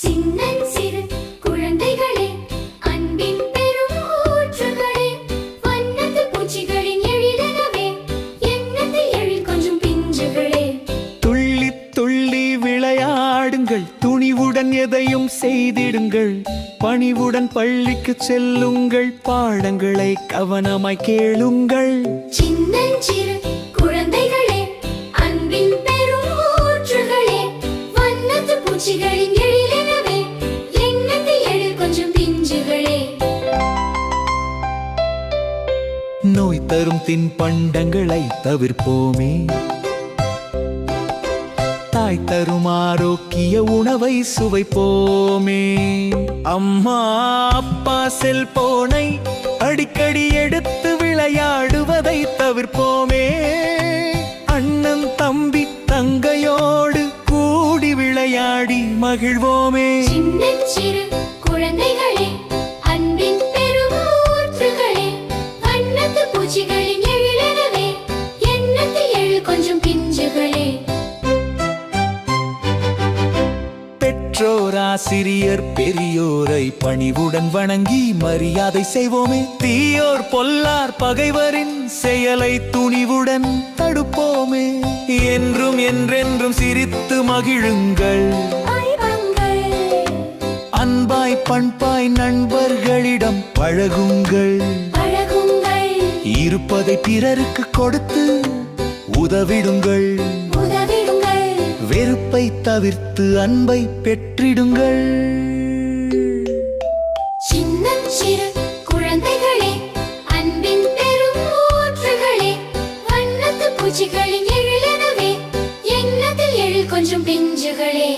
சின்னஞ்சிறு குழந்தைகளே, அன்பின் பெரும் ஊற்றுகளே, வண்ணத்து பூச்சிகளின் எழிலெனவே, எண்ணத்தில் எழில் கொஞ்சும் பிஞ்சுகளே. துள்ளி துள்ளி விளையாடுங்கள், துணிவுடன் எதையும் செய்திடுங்கள். பணிவுடன் பள்ளிக்கு செல்லுங்கள், பாடங்களை கவனமாய் கேளுங்கள். சின்னஞ்சிறு குழந்தைகளே, அன்பின் பெரும் ஊற்றுகளே, வண்ணத்து பூச்சிகளின் எழிலெனவே, எண்ணத்தில் எழில் கொஞ்சும் பிஞ்சுகளே. நோய் தரும் தின்பண்டங்களை தவிர்ப்போமே, தாய் தரும் ஆரோக்கிய உணவை சுவைப்போமே. அம்மா அப்பா செல்போனை அடிக்கடி எடுத்து விளையாடுவதை தவிர்ப்போமே. அண்ணன் தம்பி தங்கையோடு கூடி விளையாடி மகிழ்வோமே. சின்னஞ்சிறு குழந்தைகளே, அன்பின் பெரும் ஊற்றுகளே, வண்ணத்து பூச்சிகளின் எழிலெனவே, எண்ணத்தில் எழில் கொஞ்சும் பிஞ்சுகளே. பெற்றோர் ஆசிரியர் பெரியோரை பணிவுடன் வணங்கி மரியாதை செய்வோமே. தீயோர் பொல்லார் பகைவரின் செயலை துணிவுடன் தடுப்போமே. என்றும் என்றென்றும் சிரித்து மகிழுங்கள். அன்பாய் பண்பாய் நண்பர்களிடம் பழகுங்கள். இருப்பதை பிறருக்கு கொடுத்து உதவிடுங்கள். வெறுப்பை தவிர்த்து அன்பை பெற்றிடுங்கள். சின்னஞ்சிறு குழந்தைகளே, அன்பின் பெரும் ஊற்றுகளே, வண்ணத்து பூச்சிகளின் எழிலெனவே, எண்ணத்தில் எழில் கொஞ்சும் பிஞ்சுகளே.